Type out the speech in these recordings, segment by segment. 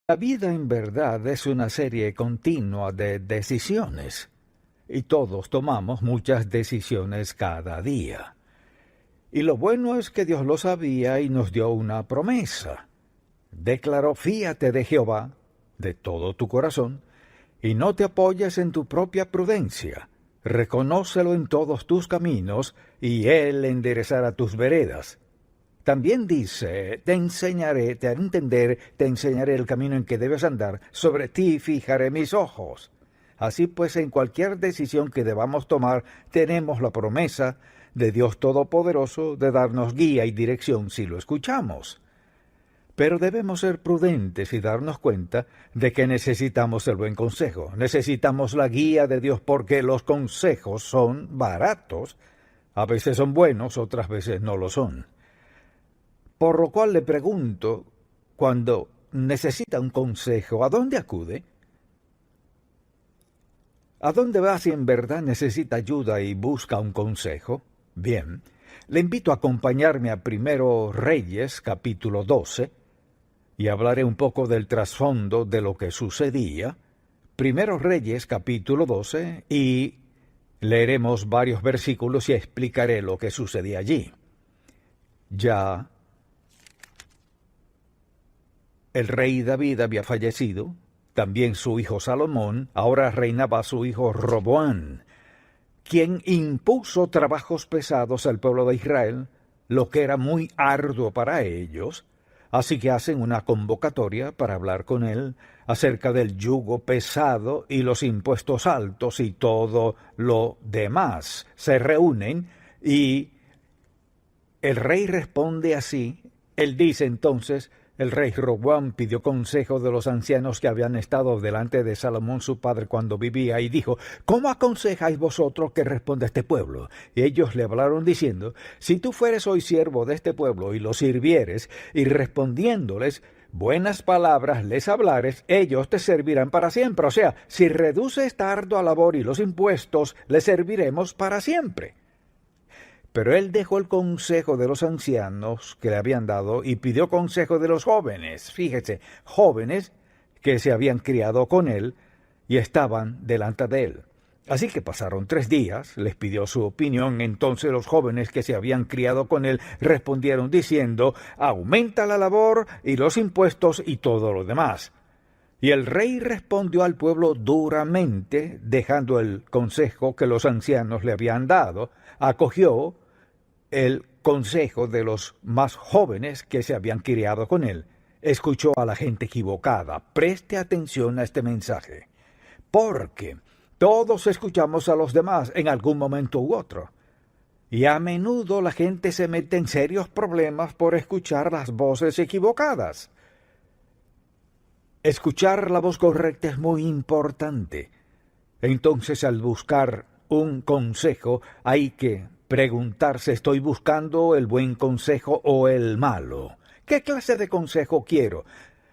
La vida en verdad es una serie continua de decisiones, y todos tomamos muchas decisiones cada día. Y lo bueno es que Dios lo sabía y nos dio una promesa. Declaró: fíate de Jehová de todo tu corazón, y no te apoyes en tu propia prudencia. Reconócelo en todos tus caminos, y Él enderezará tus veredas. También dice: te enseñaré, te haré entender, te enseñaré el camino en que debes andar, sobre ti fijaré mis ojos. Así pues, en cualquier decisión que debamos tomar, tenemos la promesa de Dios Todopoderoso de darnos guía y dirección si lo escuchamos. Pero debemos ser prudentes y darnos cuenta de que necesitamos el buen consejo. Necesitamos la guía de Dios porque los consejos son baratos. A veces son buenos, otras veces no lo son. Por lo cual le pregunto, cuando necesita un consejo, ¿a dónde acude? ¿A dónde va si en verdad necesita ayuda y busca un consejo? Bien, le invito a acompañarme a Primero Reyes, capítulo 12, y hablaré un poco del trasfondo de lo que sucedía. Primero Reyes, capítulo 12, y leeremos varios versículos y explicaré lo que sucedía allí. Ya el rey David había fallecido, también su hijo Salomón, ahora reinaba su hijo Roboam, quien impuso trabajos pesados al pueblo de Israel, lo que era muy arduo para ellos, así que hacen una convocatoria para hablar con él acerca del yugo pesado y los impuestos altos y todo lo demás. Se reúnen y el rey responde así. Él dice entonces: el rey Roboam pidió consejo de los ancianos que habían estado delante de Salomón su padre cuando vivía, y dijo: ¿cómo aconsejáis vosotros que responda este pueblo? Y ellos le hablaron diciendo: si tú fueres hoy siervo de este pueblo y lo sirvieres, y respondiéndoles buenas palabras les hablares, ellos te servirán para siempre. O sea, si reduces esta ardua labor y los impuestos, les serviremos para siempre. Pero él dejó el consejo de los ancianos que le habían dado y pidió consejo de los jóvenes. Fíjese, jóvenes que se habían criado con él y estaban delante de él. Así que pasaron 3 días, les pidió su opinión. Entonces los jóvenes que se habían criado con él respondieron diciendo: aumenta la labor y los impuestos y todo lo demás. Y el rey respondió al pueblo duramente, dejando el consejo que los ancianos le habían dado. Acogió el consejo de los más jóvenes que se habían criado con él. Escuchó a la gente equivocada. Preste atención a este mensaje, porque todos escuchamos a los demás en algún momento u otro. Y a menudo la gente se mete en serios problemas por escuchar las voces equivocadas. Escuchar la voz correcta es muy importante. Entonces, al buscar un consejo, hay que preguntarse: ¿estoy buscando el buen consejo o el malo? ¿Qué clase de consejo quiero?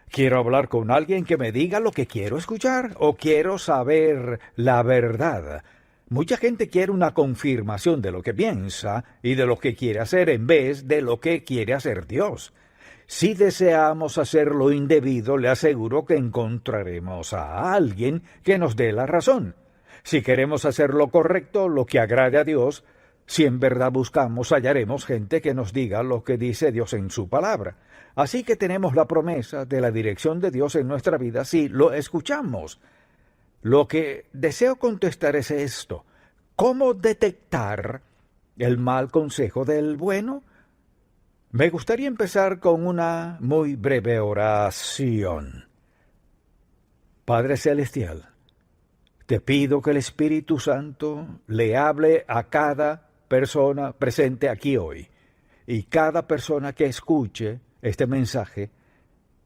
¿Quiero hablar con alguien que me diga lo que quiero escuchar o quiero saber la verdad? Mucha gente quiere una confirmación de lo que piensa y de lo que quiere hacer en vez de lo que quiere hacer Dios. Si deseamos hacer lo indebido, le aseguro que encontraremos a alguien que nos dé la razón. Si queremos hacer lo correcto, lo que agrade a Dios, si en verdad buscamos, hallaremos gente que nos diga lo que dice Dios en su palabra. Así que tenemos la promesa de la dirección de Dios en nuestra vida si lo escuchamos. Lo que deseo contestar es esto: ¿cómo detectar el mal consejo del bueno? Me gustaría empezar con una muy breve oración. Padre Celestial, te pido que el Espíritu Santo le hable a cada persona presente aquí hoy, y cada persona que escuche este mensaje,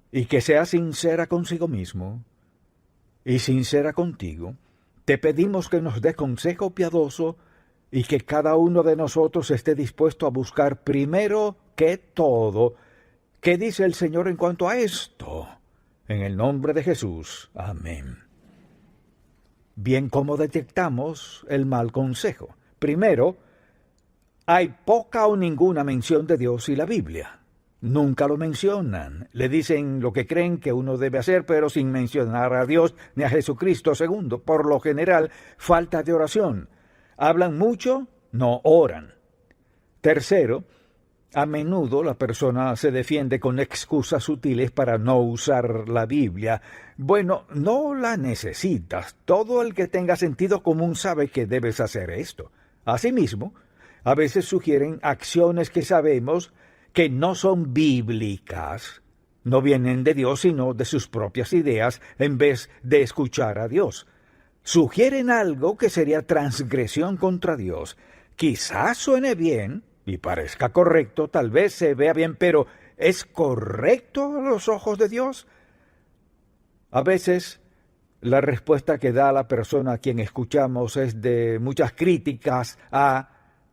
y que sea sincera consigo mismo y sincera contigo. Te pedimos que nos dé consejo piadoso y que cada uno de nosotros esté dispuesto a buscar primero que todo qué dice el Señor en cuanto a esto. En el nombre de Jesús. Amén. Bien, ¿cómo detectamos el mal consejo? Primero, hay poca o ninguna mención de Dios y la Biblia. Nunca lo mencionan. Le dicen lo que creen que uno debe hacer, pero sin mencionar a Dios ni a Jesucristo. Segundo, por lo general, falta de oración. Hablan mucho, no oran. Tercero, a menudo la persona se defiende con excusas sutiles para no usar la Biblia. Bueno, no la necesitas. Todo el que tenga sentido común sabe que debes hacer esto. Asimismo, a veces sugieren acciones que sabemos que no son bíblicas, no vienen de Dios, sino de sus propias ideas, en vez de escuchar a Dios. Sugieren algo que sería transgresión contra Dios. Quizás suene bien y parezca correcto, tal vez se vea bien, pero ¿es correcto a los ojos de Dios? A veces la respuesta que da la persona a quien escuchamos es de muchas críticas a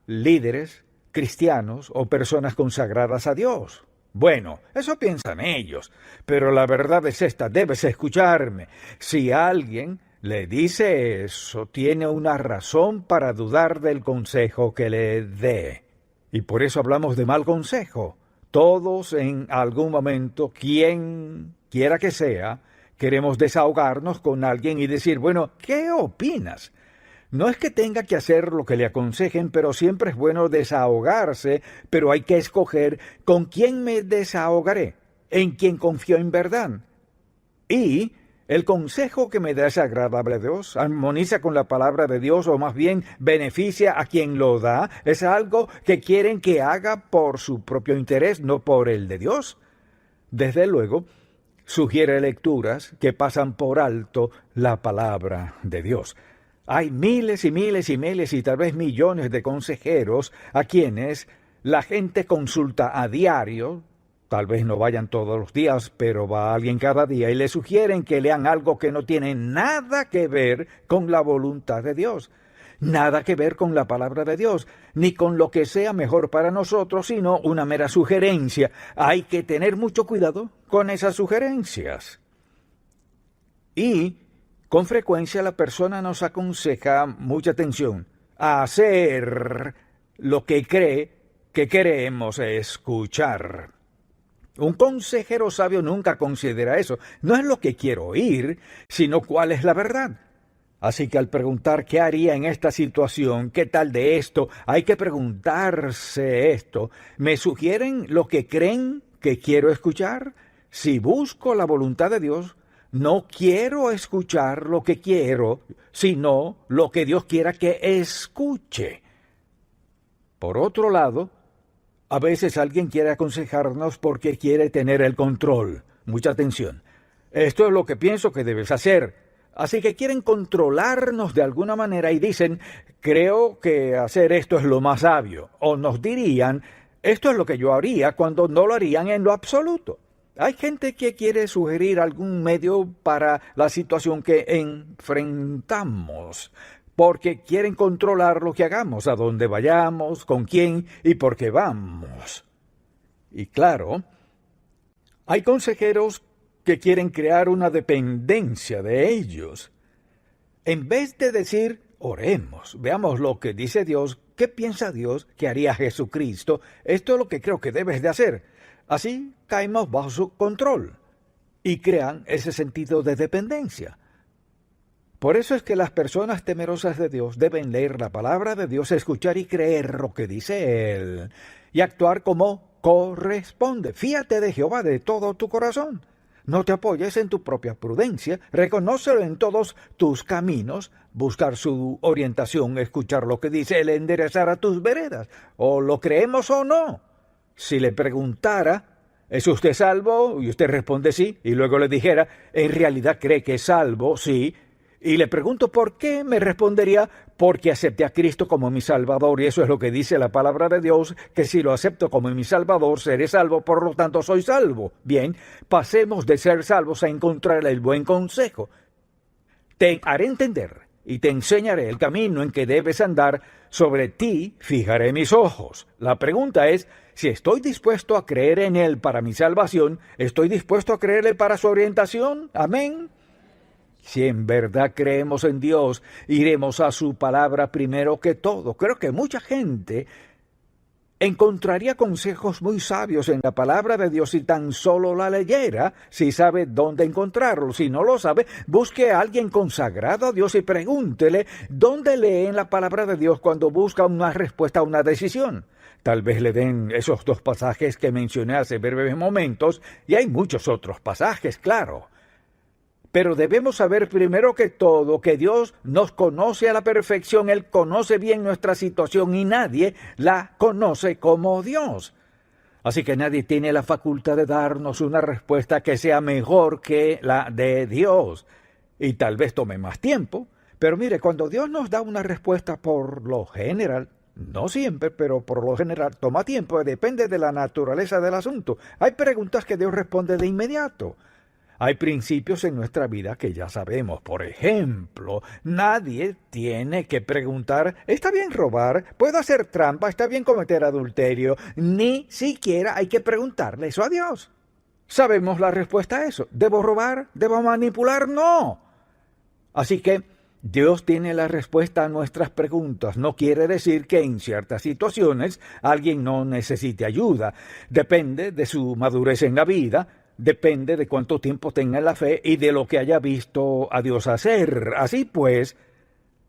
líderes cristianos o personas consagradas a Dios. Bueno, eso piensan ellos, pero la verdad es esta, debes escucharme. Si alguien le dice eso, tiene una razón para dudar del consejo que le dé. Y por eso hablamos de mal consejo. Todos en algún momento, quien quiera que sea, queremos desahogarnos con alguien y decir, bueno, ¿qué opinas? No es que tenga que hacer lo que le aconsejen, pero siempre es bueno desahogarse, pero hay que escoger con quién me desahogaré, en quién confío en verdad. Y el consejo que me da es agradable a Dios, armoniza con la palabra de Dios, o más bien beneficia a quien lo da, es algo que quieren que haga por su propio interés, no por el de Dios. Desde luego, sugiere lecturas que pasan por alto la palabra de Dios. Hay miles y miles y miles y tal vez millones de consejeros a quienes la gente consulta a diario, tal vez no vayan todos los días, pero va alguien cada día y le sugieren que lean algo que no tiene nada que ver con la voluntad de Dios, nada que ver con la palabra de Dios, ni con lo que sea mejor para nosotros, sino una mera sugerencia. Hay que tener mucho cuidado con esas sugerencias. Y con frecuencia la persona nos aconseja, mucha atención, a hacer lo que cree que queremos escuchar. Un consejero sabio nunca considera eso. No es lo que quiero oír, sino cuál es la verdad. Así que al preguntar qué haría en esta situación, qué tal de esto, hay que preguntarse esto. ¿Me sugieren lo que creen que quiero escuchar? Si busco la voluntad de Dios, no quiero escuchar lo que quiero, sino lo que Dios quiera que escuche. Por otro lado, a veces alguien quiere aconsejarnos porque quiere tener el control. Mucha atención. Esto es lo que pienso que debes hacer. Así que quieren controlarnos de alguna manera y dicen, creo que hacer esto es lo más sabio. O nos dirían, esto es lo que yo haría cuando no lo harían en lo absoluto. Hay gente que quiere sugerir algún medio para la situación que enfrentamos, porque quieren controlar lo que hagamos, a dónde vayamos, con quién y por qué vamos. Y claro, hay consejeros que quieren crear una dependencia de ellos. En vez de decir, oremos, veamos lo que dice Dios, qué piensa Dios que haría Jesucristo, esto es lo que creo que debes de hacer. Así caemos bajo su control y crean ese sentido de dependencia. Por eso es que las personas temerosas de Dios deben leer la palabra de Dios, escuchar y creer lo que dice Él, y actuar como corresponde. Fíate de Jehová de todo tu corazón. No te apoyes en tu propia prudencia, reconócelo en todos tus caminos, buscar su orientación, escuchar lo que dice Él, enderezar a tus veredas. O lo creemos o no. Si le preguntara, ¿es usted salvo? Y usted responde sí, y luego le dijera, ¿en realidad cree que es salvo? Sí. Y le pregunto por qué, me respondería, porque acepté a Cristo como mi Salvador, y eso es lo que dice la palabra de Dios, que si lo acepto como mi Salvador, seré salvo, por lo tanto soy salvo. Bien, pasemos de ser salvos a encontrar el buen consejo. Te haré entender y te enseñaré el camino en que debes andar, sobre ti fijaré mis ojos. La pregunta es, si estoy dispuesto a creer en Él para mi salvación, ¿estoy dispuesto a creerle para su orientación? Amén. Si en verdad creemos en Dios, iremos a su palabra primero que todo. Creo que mucha gente Encontraría consejos muy sabios en la palabra de Dios si tan solo la leyera, si sabe dónde encontrarlo. Si no lo sabe, busque a alguien consagrado a Dios y pregúntele dónde lee en la palabra de Dios cuando busca una respuesta a una decisión. Tal vez le den esos 2 pasajes que mencioné hace breves momentos, y hay muchos otros pasajes, claro. Pero debemos saber primero que todo que Dios nos conoce a la perfección. Él conoce bien nuestra situación y nadie la conoce como Dios. Así que nadie tiene la facultad de darnos una respuesta que sea mejor que la de Dios. Y tal vez tome más tiempo. Pero mire, cuando Dios nos da una respuesta, por lo general, no siempre, pero por lo general toma tiempo, depende de la naturaleza del asunto. Hay preguntas que Dios responde de inmediato. Hay principios en nuestra vida que ya sabemos. Por ejemplo, nadie tiene que preguntar, ¿está bien robar? ¿Puedo hacer trampa? ¿Está bien cometer adulterio? Ni siquiera hay que preguntarle eso a Dios. Sabemos la respuesta a eso. ¿Debo robar? ¿Debo manipular? No. Así que Dios tiene la respuesta a nuestras preguntas. No quiere decir que en ciertas situaciones alguien no necesite ayuda. Depende de su madurez en la vida. Depende de cuánto tiempo tenga en la fe y de lo que haya visto a Dios hacer. Así pues,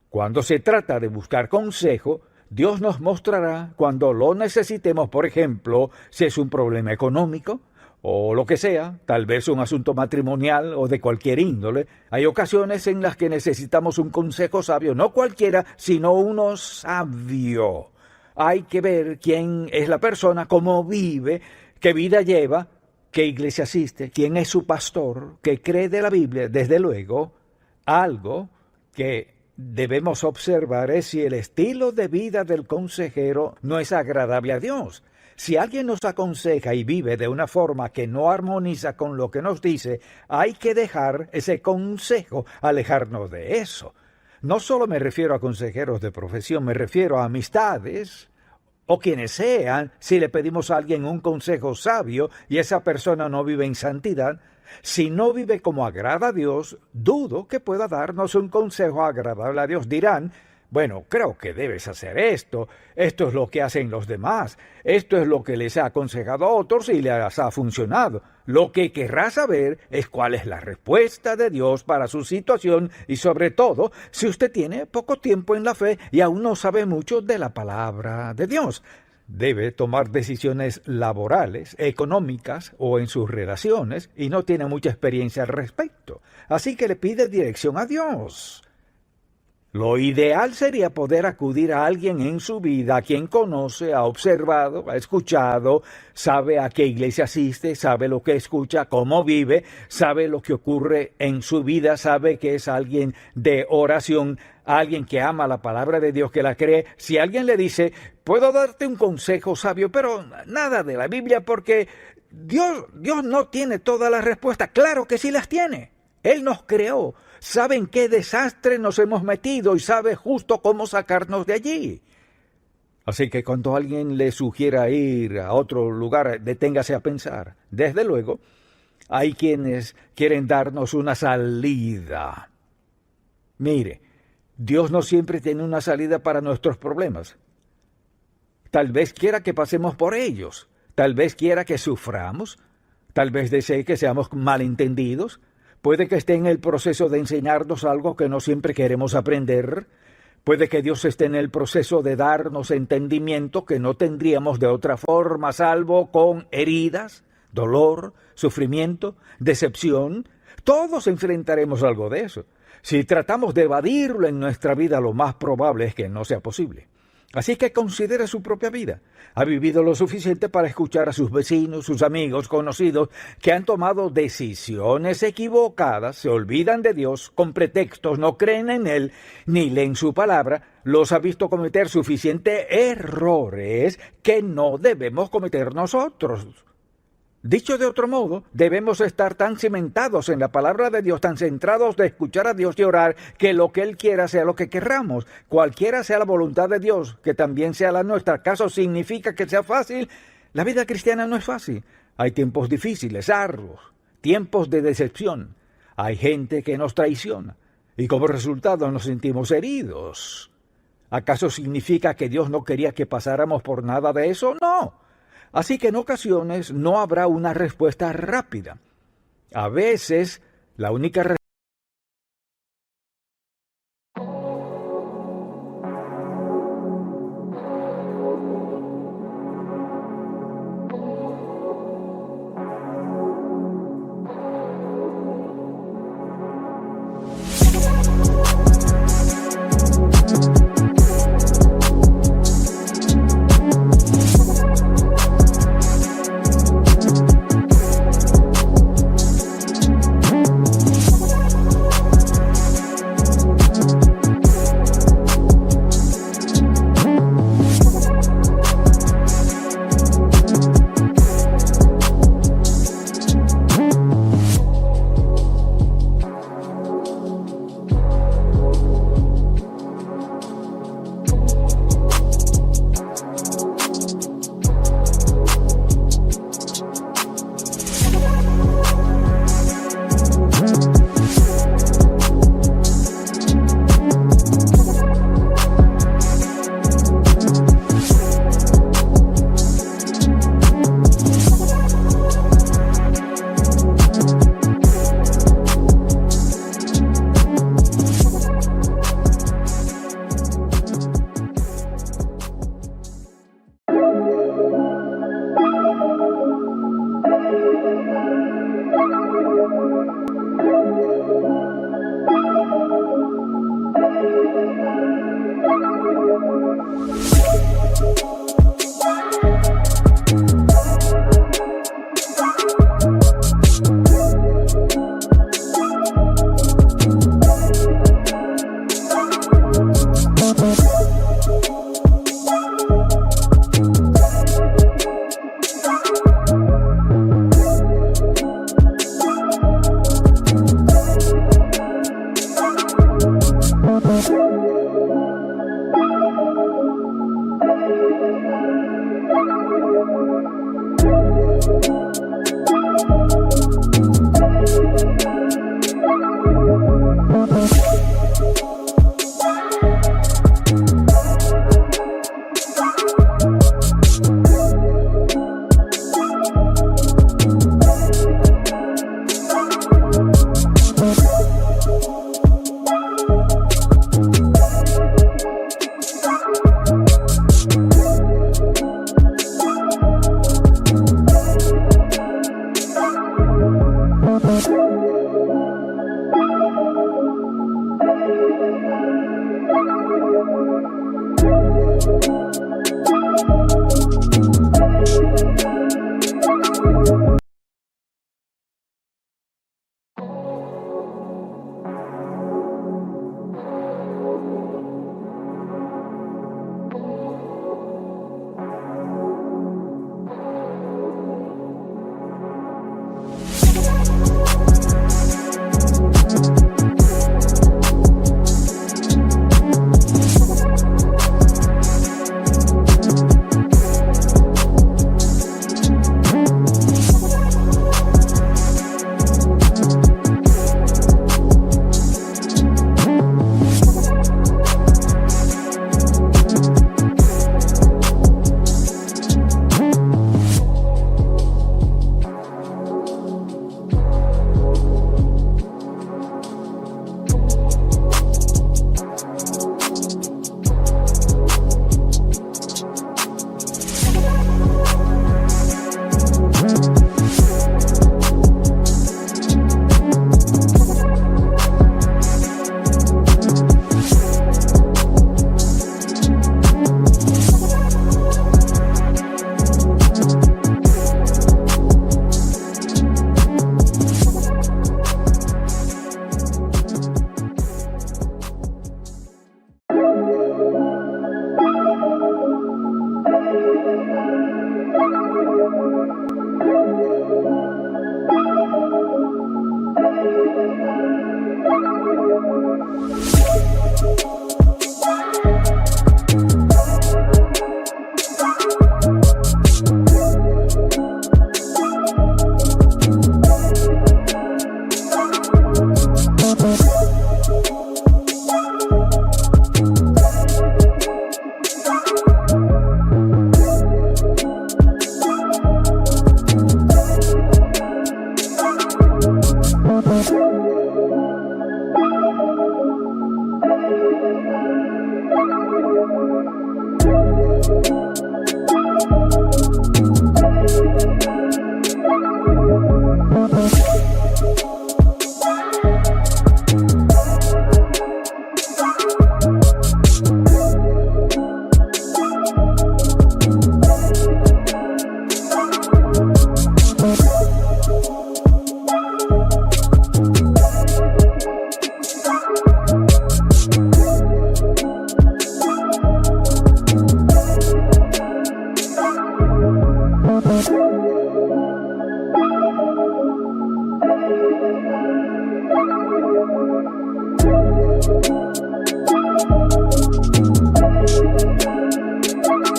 cuando se trata de buscar consejo, Dios nos mostrará cuando lo necesitemos. Por ejemplo, si es un problema económico o lo que sea, tal vez un asunto matrimonial o de cualquier índole. Hay ocasiones en las que necesitamos un consejo sabio, no cualquiera, sino uno sabio. Hay que ver quién es la persona, cómo vive, qué vida lleva, qué iglesia asiste, quién es su pastor, qué cree de la Biblia. Desde luego, algo que debemos observar es si el estilo de vida del consejero no es agradable a Dios. Si alguien nos aconseja y vive de una forma que no armoniza con lo que nos dice, hay que dejar ese consejo, alejarnos de eso. No solo me refiero a consejeros de profesión, me refiero a amistades, o quienes sean. Si le pedimos a alguien un consejo sabio y esa persona no vive en santidad, si no vive como agrada a Dios, dudo que pueda darnos un consejo agradable a Dios. Dirán, bueno, creo que debes hacer esto es lo que hacen los demás, esto es lo que les ha aconsejado a otros y les ha funcionado. Lo que querrá saber es cuál es la respuesta de Dios para su situación y sobre todo si usted tiene poco tiempo en la fe y aún no sabe mucho de la palabra de Dios. Debe tomar decisiones laborales, económicas o en sus relaciones y no tiene mucha experiencia al respecto. Así que le pide dirección a Dios. Lo ideal sería poder acudir a alguien en su vida a quien conoce, ha observado, ha escuchado, sabe a qué iglesia asiste, sabe lo que escucha, cómo vive, sabe lo que ocurre en su vida, sabe que es alguien de oración, alguien que ama la palabra de Dios, que la cree. Si alguien le dice, puedo darte un consejo sabio, pero nada de la Biblia porque Dios no tiene todas las respuestas. Claro que sí las tiene. Él nos creó, sabe en qué desastre nos hemos metido y sabe justo cómo sacarnos de allí. Así que cuando alguien le sugiera ir a otro lugar, deténgase a pensar. Desde luego, hay quienes quieren darnos una salida. Mire, Dios no siempre tiene una salida para nuestros problemas. Tal vez quiera que pasemos por ellos, tal vez quiera que suframos, tal vez desee que seamos malentendidos. Puede que esté en el proceso de enseñarnos algo que no siempre queremos aprender. Puede que Dios esté en el proceso de darnos entendimiento que no tendríamos de otra forma, salvo con heridas, dolor, sufrimiento, decepción. Todos enfrentaremos algo de eso. Si tratamos de evadirlo en nuestra vida, lo más probable es que no sea posible. Así que considere su propia vida. Ha vivido lo suficiente para escuchar a sus vecinos, sus amigos, conocidos, que han tomado decisiones equivocadas, se olvidan de Dios con pretextos, no creen en Él, ni leen su palabra. Los ha visto cometer suficientes errores que no debemos cometer nosotros. Dicho de otro modo, debemos estar tan cimentados en la palabra de Dios, tan centrados de escuchar a Dios y orar, que lo que Él quiera sea lo que querramos, cualquiera sea la voluntad de Dios, que también sea la nuestra. ¿Acaso significa que sea fácil? La vida cristiana no es fácil. Hay tiempos difíciles, arduos, tiempos de decepción. Hay gente que nos traiciona y como resultado nos sentimos heridos. ¿Acaso significa que Dios no quería que pasáramos por nada de eso? No. Así que en ocasiones no habrá una respuesta rápida. A veces la única respuesta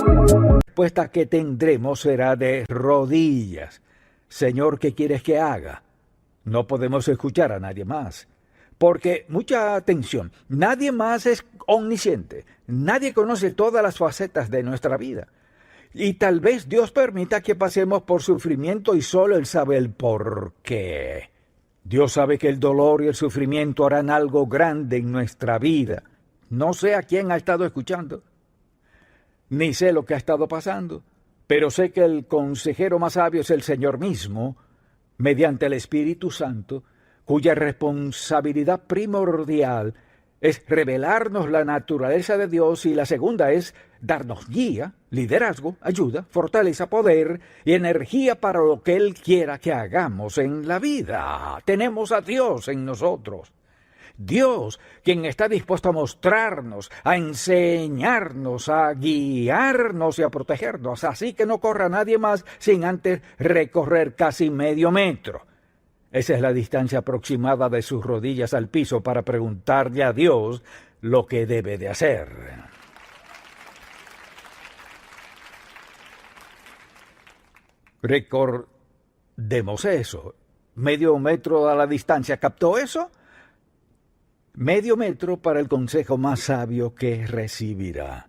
La respuesta que tendremos será de rodillas. Señor, ¿qué quieres que haga? No podemos escuchar a nadie más. Porque, mucha atención, nadie más es omnisciente. Nadie conoce todas las facetas de nuestra vida. Y tal vez Dios permita que pasemos por sufrimiento y solo Él sabe el por qué. Dios sabe que el dolor y el sufrimiento harán algo grande en nuestra vida. No sé a quién ha estado escuchando, ni sé lo que ha estado pasando, pero sé que el consejero más sabio es el Señor mismo, mediante el Espíritu Santo, cuya responsabilidad primordial es revelarnos la naturaleza de Dios y la segunda es darnos guía, liderazgo, ayuda, fortaleza, poder y energía para lo que Él quiera que hagamos en la vida. Tenemos a Dios en nosotros. Dios, quien está dispuesto a mostrarnos, a enseñarnos, a guiarnos y a protegernos. Así que no corra nadie más sin antes recorrer casi medio metro. Esa es la distancia aproximada de sus rodillas al piso para preguntarle a Dios lo que debe de hacer. Recordemos eso. Medio metro a la distancia. ¿Captó eso? Medio metro para el consejo más sabio que recibirá.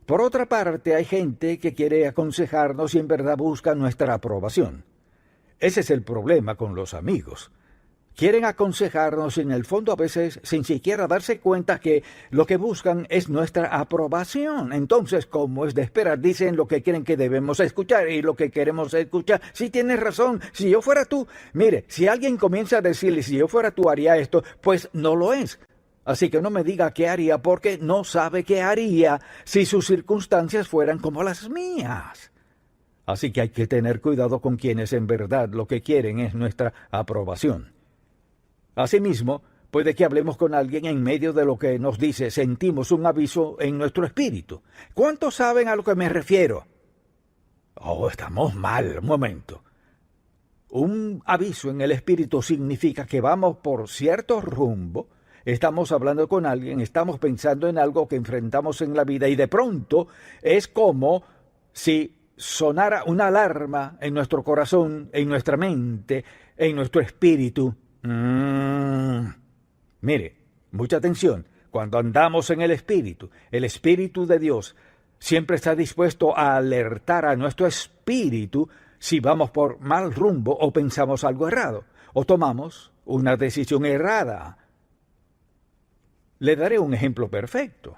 Por otra parte, hay gente que quiere aconsejarnos y en verdad busca nuestra aprobación. Ese es el problema con los amigos. Quieren aconsejarnos y en el fondo a veces sin siquiera darse cuenta que lo que buscan es nuestra aprobación. Entonces, como es de esperar, dicen lo que quieren que debemos escuchar y lo que queremos escuchar. Si tienes razón, si yo fuera tú. Mire, si alguien comienza a decirle si yo fuera tú haría esto, pues no lo es. Así que no me diga qué haría porque no sabe qué haría si sus circunstancias fueran como las mías. Así que hay que tener cuidado con quienes en verdad lo que quieren es nuestra aprobación. Asimismo, puede que hablemos con alguien en medio de lo que nos dice, sentimos un aviso en nuestro espíritu. ¿Cuántos saben a lo que me refiero? Oh, estamos mal, un momento. Un aviso en el espíritu significa que vamos por cierto rumbo, estamos hablando con alguien, estamos pensando en algo que enfrentamos en la vida y de pronto es como si sonara una alarma en nuestro corazón, en nuestra mente, en nuestro espíritu. Mire, mucha atención. Cuando andamos en el Espíritu de Dios siempre está dispuesto a alertar a nuestro espíritu si vamos por mal rumbo o pensamos algo errado, o tomamos una decisión errada. Le daré un ejemplo perfecto.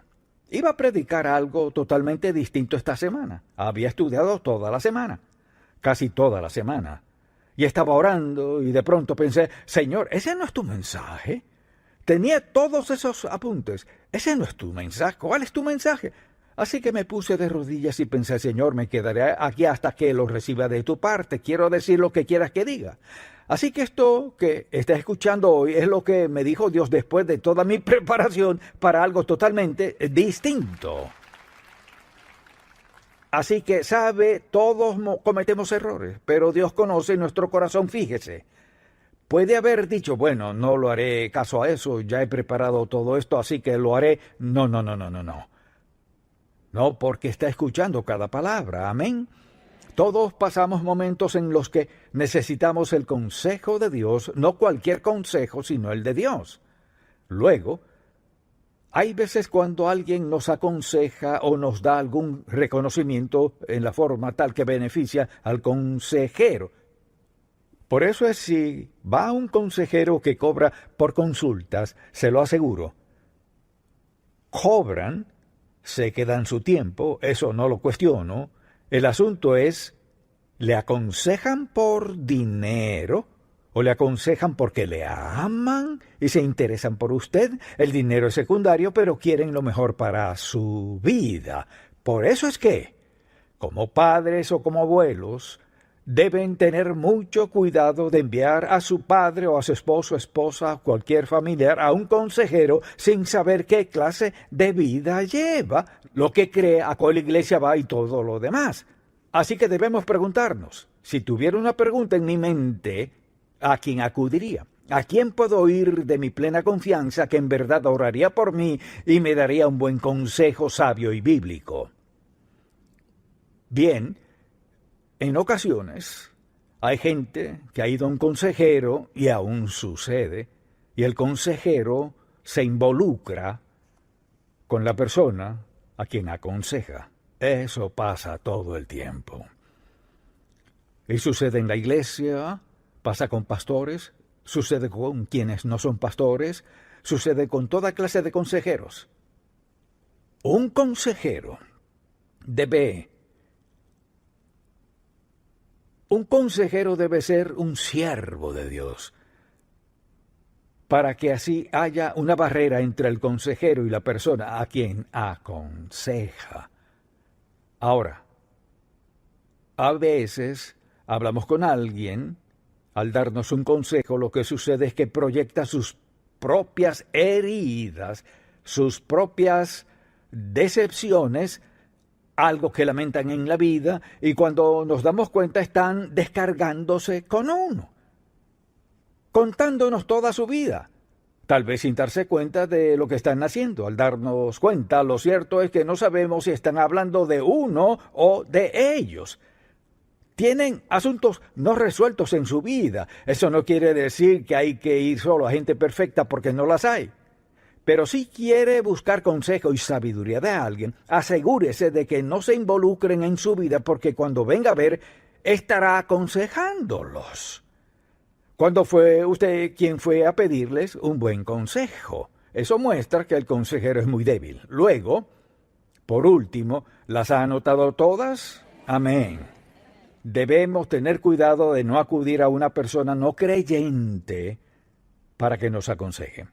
Iba a predicar algo totalmente distinto esta semana. Había estudiado toda la semana, casi toda la semana. Y estaba orando y de pronto pensé, Señor, ¿ese no es tu mensaje? Tenía todos esos apuntes. Ese no es tu mensaje. ¿Cuál es tu mensaje? Así que me puse de rodillas y pensé, Señor, me quedaré aquí hasta que lo reciba de tu parte. Quiero decir lo que quieras que diga. Así que esto que estás escuchando hoy es lo que me dijo Dios después de toda mi preparación para algo totalmente distinto. Así que sabe, todos cometemos errores, pero Dios conoce nuestro corazón, fíjese. Puede haber dicho, bueno, no lo haré caso a eso, ya he preparado todo esto, así que lo haré. No. No, porque está escuchando cada palabra, amén. Todos pasamos momentos en los que necesitamos el consejo de Dios, no cualquier consejo, sino el de Dios. Luego, hay veces cuando alguien nos aconseja o nos da algún reconocimiento en la forma tal que beneficia al consejero. Por eso es si va un consejero que cobra por consultas, se lo aseguro. Cobran, se quedan su tiempo, eso no lo cuestiono. El asunto es, ¿le aconsejan por dinero? ¿O le aconsejan porque le aman y se interesan por usted? El dinero es secundario, pero quieren lo mejor para su vida. Por eso es que, como padres o como abuelos, deben tener mucho cuidado de enviar a su padre o a su esposo, esposa, cualquier familiar a un consejero sin saber qué clase de vida lleva, lo que cree, a cuál iglesia va y todo lo demás. Así que debemos preguntarnos, si tuviera una pregunta en mi mente, ¿a quién acudiría? ¿A quién puedo oír de mi plena confianza que en verdad oraría por mí y me daría un buen consejo sabio y bíblico? Bien, en ocasiones hay gente que ha ido a un consejero y aún sucede, y el consejero se involucra con la persona a quien aconseja. Eso pasa todo el tiempo. Y sucede en la iglesia, pasa con pastores, sucede con quienes no son pastores, sucede con toda clase de consejeros. Un consejero debe ser un siervo de Dios, para que así haya una barrera entre el consejero y la persona a quien aconseja. Ahora, a veces hablamos con alguien, al darnos un consejo, lo que sucede es que proyecta sus propias heridas, sus propias decepciones, algo que lamentan en la vida, y cuando nos damos cuenta están descargándose con uno, contándonos toda su vida, tal vez sin darse cuenta de lo que están haciendo. Al darnos cuenta, lo cierto es que no sabemos si están hablando de uno o de ellos. Tienen asuntos no resueltos en su vida. Eso no quiere decir que hay que ir solo a gente perfecta, porque no las hay. Pero si quiere buscar consejo y sabiduría de alguien, asegúrese de que no se involucren en su vida, porque cuando venga a ver, estará aconsejándolos. ¿Cuándo fue usted quien fue a pedirles un buen consejo? Eso muestra que el consejero es muy débil. Luego, por último, ¿las ha anotado todas? Amén. Debemos tener cuidado de no acudir a una persona no creyente para que nos aconseje.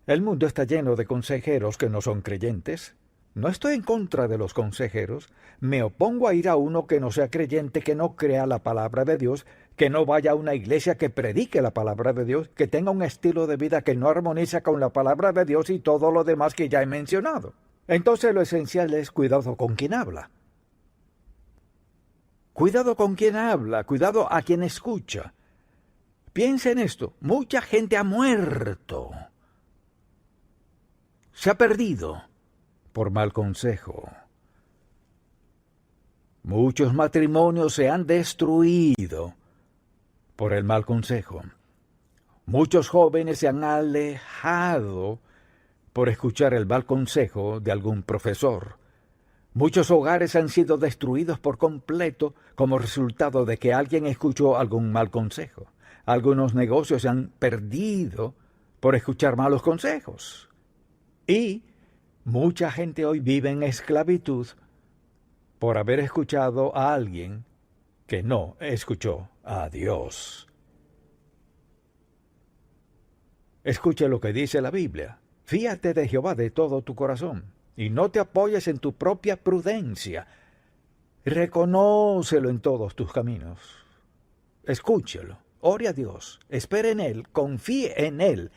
El mundo está lleno de consejeros que no son creyentes. No estoy en contra de los consejeros. Me opongo a ir a uno que no sea creyente, que no crea la palabra de Dios, que no vaya a una iglesia que predique la palabra de Dios, que tenga un estilo de vida que no armoniza con la palabra de Dios y todo lo demás que ya he mencionado. Entonces lo esencial es cuidado con quien habla. Cuidado con quien habla, cuidado a quien escucha. Piensa en esto, mucha gente ha muerto. Se ha perdido por mal consejo. Muchos matrimonios se han destruido por el mal consejo. Muchos jóvenes se han alejado por escuchar el mal consejo de algún profesor. Muchos hogares han sido destruidos por completo como resultado de que alguien escuchó algún mal consejo. Algunos negocios se han perdido por escuchar malos consejos. Y mucha gente hoy vive en esclavitud por haber escuchado a alguien que no escuchó a Dios. Escuche lo que dice la Biblia. Fíate de Jehová de todo tu corazón, y no te apoyes en tu propia prudencia. Reconócelo en todos tus caminos. Escúchelo, ore a Dios, espere en Él, confíe en Él,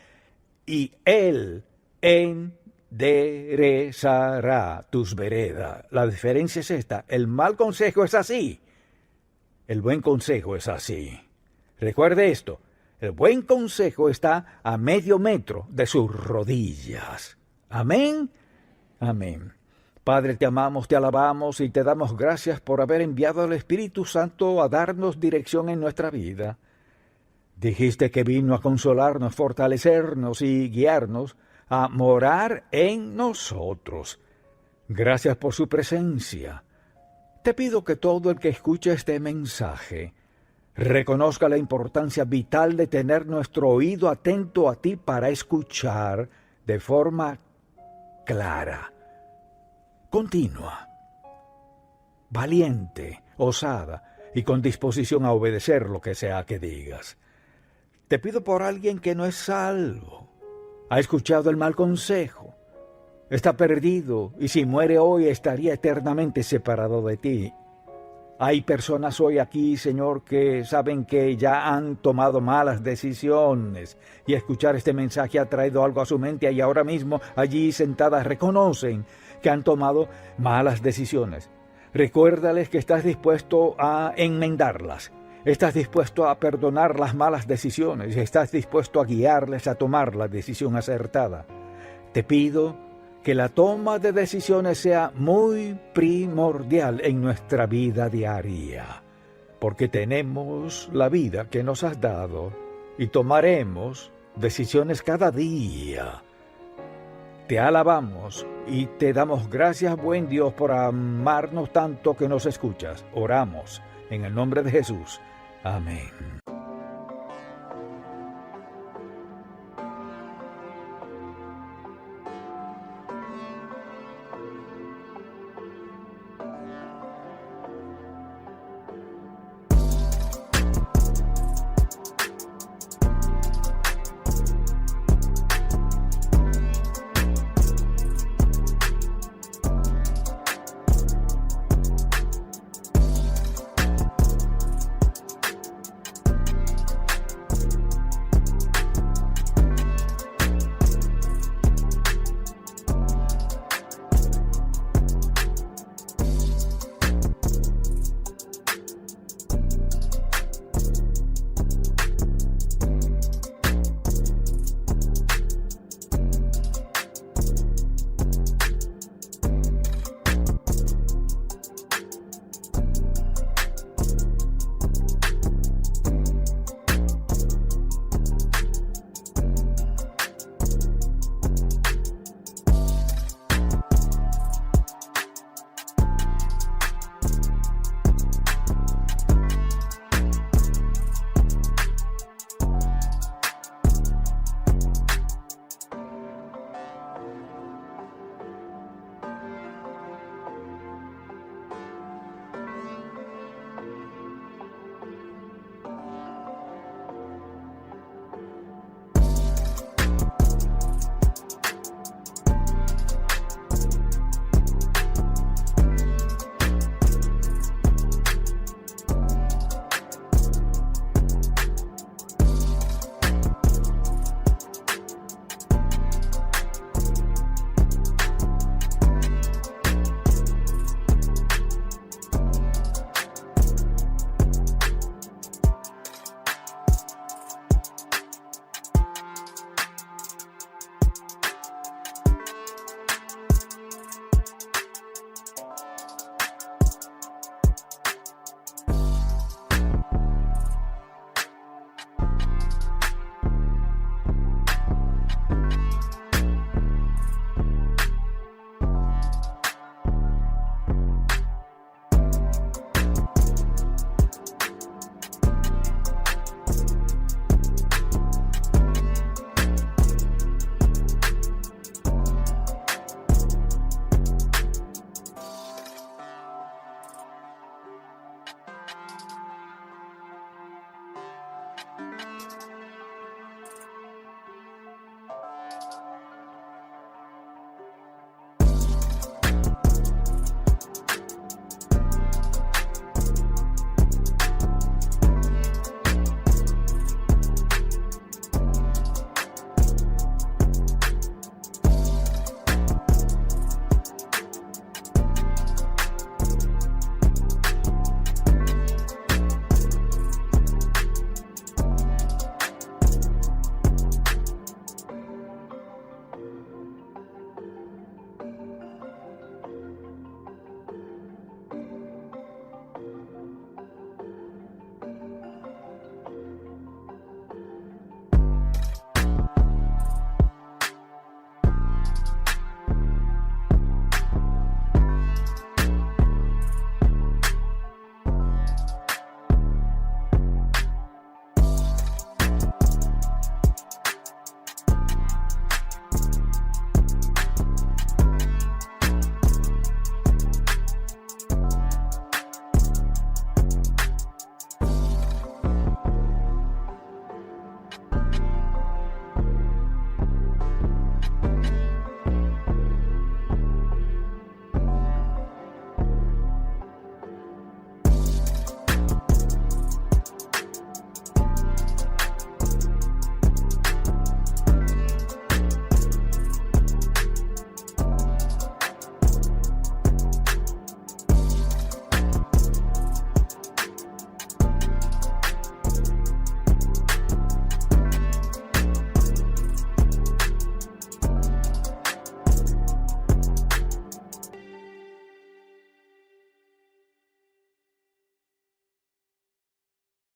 y Él enderezará tus veredas. La diferencia es esta: el mal consejo es así, el buen consejo es así. Recuerde esto: el buen consejo está a medio metro de sus rodillas. Amén. Amén. Padre, te amamos, te alabamos y te damos gracias por haber enviado al Espíritu Santo a darnos dirección en nuestra vida. Dijiste que vino a consolarnos, fortalecernos y guiarnos a morar en nosotros. Gracias por su presencia. Te pido que todo el que escuche este mensaje reconozca la importancia vital de tener nuestro oído atento a ti para escuchar de forma clara, continua, valiente, osada y con disposición a obedecer lo que sea que digas. Te pido por alguien que no es salvo, ha escuchado el mal consejo, está perdido y si muere hoy estaría eternamente separado de ti. Hay personas hoy aquí, Señor, que saben que ya han tomado malas decisiones y escuchar este mensaje ha traído algo a su mente y ahora mismo allí sentadas reconocen que han tomado malas decisiones. Recuérdales que estás dispuesto a enmendarlas. Estás dispuesto a perdonar las malas decisiones y estás dispuesto a guiarles a tomar la decisión acertada. Te pido que la toma de decisiones sea muy primordial en nuestra vida diaria, porque tenemos la vida que nos has dado y tomaremos decisiones cada día. Te alabamos y te damos gracias, buen Dios, por amarnos tanto que nos escuchas. Oramos en el nombre de Jesús. Amén.